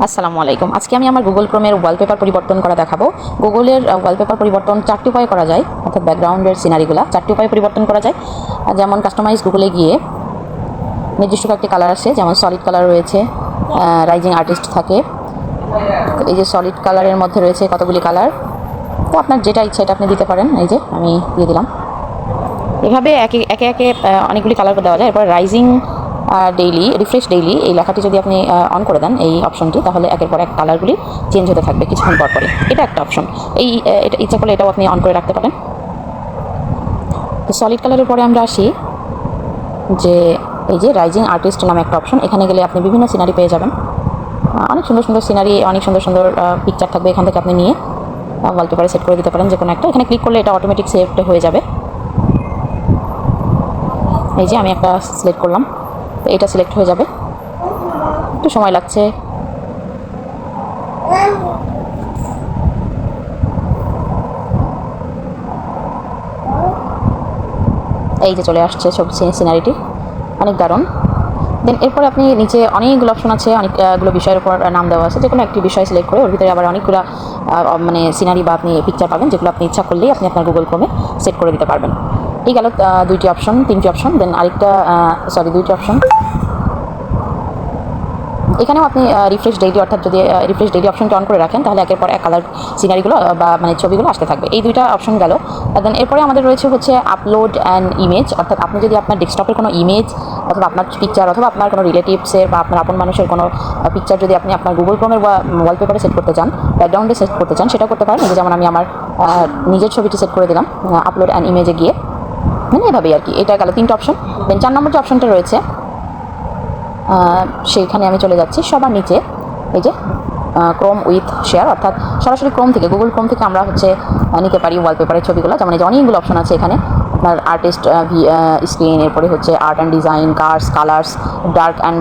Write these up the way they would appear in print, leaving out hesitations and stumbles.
আসসালামু আলাইকুম। আজকে আমি আমার গুগল ক্রোমের ওয়ালপেপার পরিবর্তন করা দেখাবো। গুগলের ওয়ালপেপার পরিবর্তন 4টি উপায়ে করা যায়, অর্থাৎ ব্যাকগ্রাউন্ডের সিনারিগুলো 4টি উপায়ে পরিবর্তন করা যায়। যেমন কাস্টমাইজ গুগলে গিয়ে নির্দিষ্ট কয়েকটি কালার আছে, যেমন সলিড কালার রয়েছে, রাইজিং আর্টিস্ট থাকে। এই যে সলিড কালারের মধ্যে রয়েছে কতগুলি কালার, তো আপনার যেটা ইচ্ছা এটা আপনি দিতে পারেন। এই যে আমি দিয়ে দিলাম। এভাবে একে একে একে অনেকগুলি কালার দেওয়া যায়। এরপর রাইজিং ডেইলি, রিফ্রেশ ডেইলি এই লেখাটি যদি আপনি অন করে দেন এই অপশনটি, তাহলে একের পর এক কালারগুলি চেঞ্জ হতে থাকবে কিছুক্ষণ পর পরে। এটা একটা অপশন। এটা ইচ্ছা করলে এটাও আপনি অন করে রাখতে পারেন। তো সলিড কালারের পরে আমরা আসি যে এই যে রাইজিং আর্টিস্ট নামে একটা অপশন। এখানে গেলে আপনি বিভিন্ন সিনারি পেয়ে যাবেন। অনেক সুন্দর সুন্দর সিনারি, অনেক সুন্দর সুন্দর পিকচার থাকবে। এখান থেকে আপনি নিয়ে ওয়ালপেপারে সেট করে দিতে পারেন যে কোনো একটা। এখানে ক্লিক করলে এটা অটোমেটিক সেভ হয়ে যাবে। এই যে আমি একটা সিলেক্ট করলাম, তো এটা সিলেক্ট হয়ে যাবে, একটু সময় লাগছে। এই যে চলে আসছে সব সিনারিটি, অনেক দারুণ। দেন এরপরে আপনি নিচে অনেকগুলো অপশন আছে, অনেকগুলো বিষয়ের উপর নাম দেওয়া আছে। যে কোনো একটি বিষয় সিলেক্ট করে ওর ভিতরে আবার অনেকগুলো মানে সিনারি বা আপনি পিকচার পাবেন, যেগুলো আপনি ইচ্ছা করলেই আপনি আপনার গুগল ক্রোমে সেট করে দিতে পারবেন। এই গেল তিনটি অপশন। দেন আরেকটা দুইটি অপশন। এখানেও আপনি রিফ্রেশ ডেইলি, অর্থাৎ যদি রিফ্রেশ ডেইলি অপশনটা অন করে রাখেন, তাহলে একের পর এক কালার সিনারিগুলো বা মানে ছবিগুলো আসতে থাকবে। এই দুইটা অপশন গেল। দেন এরপরে আমাদের রয়েছে হচ্ছে আপলোড অ্যান্ড ইমেজ, অর্থাৎ আপনি যদি আপনার ডেস্কটপের কোনো ইমেজ অথবা আপনার পিকচার অথবা আপনার কোনো রিলেটিভসের বা আপনার আপন মানুষের কোনো পিকচার যদি আপনি আপনার গুগল ক্রোমের বা ওয়ালপেপারে সেট করতে চান, ব্যাকগ্রাউন্ডে সেট করতে চান, সেটা করতে পারেন। যেমন আমি আমার নিজের ছবিটি সেট করে দিলাম আপলোড অ্যান্ড ইমেজে গিয়ে, মানে এভাবেই আর কি। এটা গেল 3টা অপশন। দেন 4 নম্বর যে অপশনটা রয়েছে সেইখানে আমি চলে যাচ্ছি সবার নিচে। এই যে ক্রোম উইথ শেয়ার, অর্থাৎ সরাসরি ক্রোম থেকে, গুগল ক্রোম থেকে আমরা হচ্ছে নিতে পারি ওয়ালপেপারের ছবিগুলো। যেমন এই যে অনেকগুলো অপশন আছে এখানে, আপনার আর্টিস্ট স্ক্রিন, এরপরে হচ্ছে art and design, cars, colours, dark and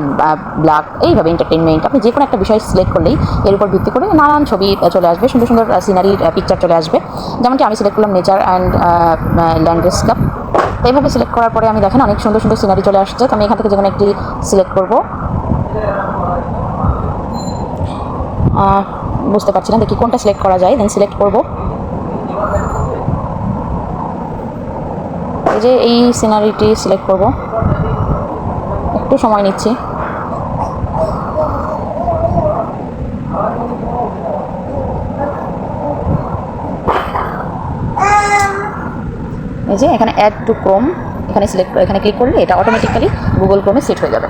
black, এইভাবে এন্টারটেনমেন্ট। আপনি যে কোনো একটা বিষয় সিলেক্ট করলেই এর উপর ভিত্তি করে নানান ছবি চলে আসবে, সুন্দর সুন্দর সিনারির পিকচার চলে আসবে। যেমনটি আমি সিলেক্ট করলাম নেচার অ্যান্ড ল্যান্ডস্কেপ। এইভাবে সিলেক্ট করার পরে আমি দেখেন অনেক সুন্দর সুন্দর সিনারি চলে আসছে। তো আমি এখান থেকে যে কোনো একটি সিলেক্ট করব। বুঝতে পারছি না, দেখি কোনটা সিলেক্ট করা যায়। দেন সিলেক্ট করব। এই যে এই সিনারিটি সিলেক্ট করব, একটু সময় নিচ্ছি। এই যে এখানে অ্যাড টু ক্রোম, এখানে ক্লিক করলে এটা অটোমেটিক্যালি গুগল ক্রোমে সেট হয়ে যাবে।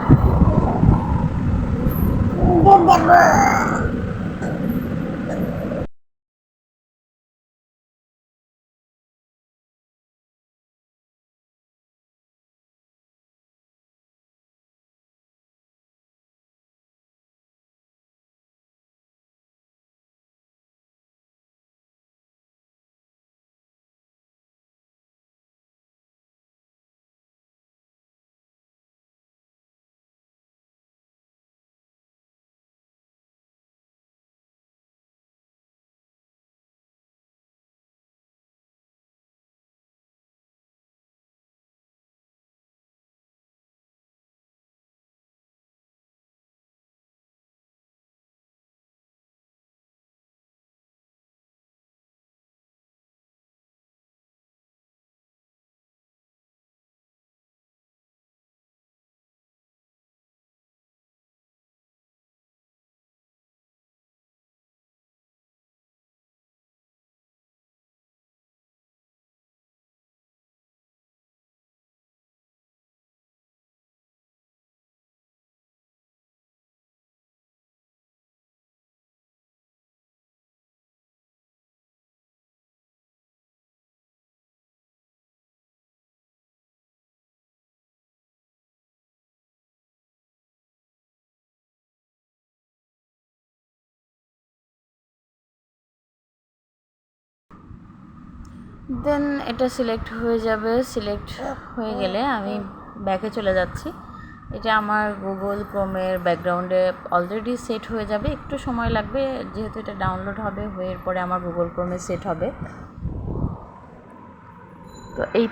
দেন এটা সিলেক্ট হয়ে যাবে। সিলেক্ট হয়ে গেলে আমি ব্যাকে চলে যাচ্ছি। এটা আমার গুগল ক্রোমের ব্যাকগ্রাউন্ডে অলরেডি সেট হয়ে যাবে, একটু সময় লাগবে যেহেতু এটা ডাউনলোড হবে, হয়ে পরে আমার গুগল ক্রোমে সেট হবে।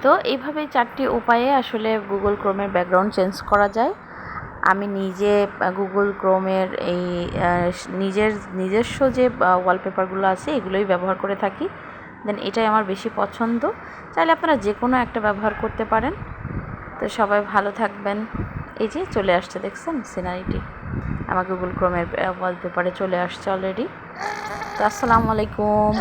তো এইভাবে 4টি উপায়ে আসলে গুগল ক্রোমের ব্যাকগ্রাউন্ড চেঞ্জ করা যায়। আমি নিজে গুগল ক্রোমের এই নিজস্ব যে ওয়ালপেপারগুলো আছে এগুলোই ব্যবহার করে থাকি। দেন এটাই আমার বেশি পছন্দ। চাইলে আপনারা যে কোনো একটা ব্যবহার করতে পারেন। তো সবাই ভালো থাকবেন। এই যে চলে আসছে, দেখছেন সিনারিটি আমার গুগল ক্রোমের ওয়ালপেপারে চলে আসছে অলরেডি। তো আসসালামু আলাইকুম।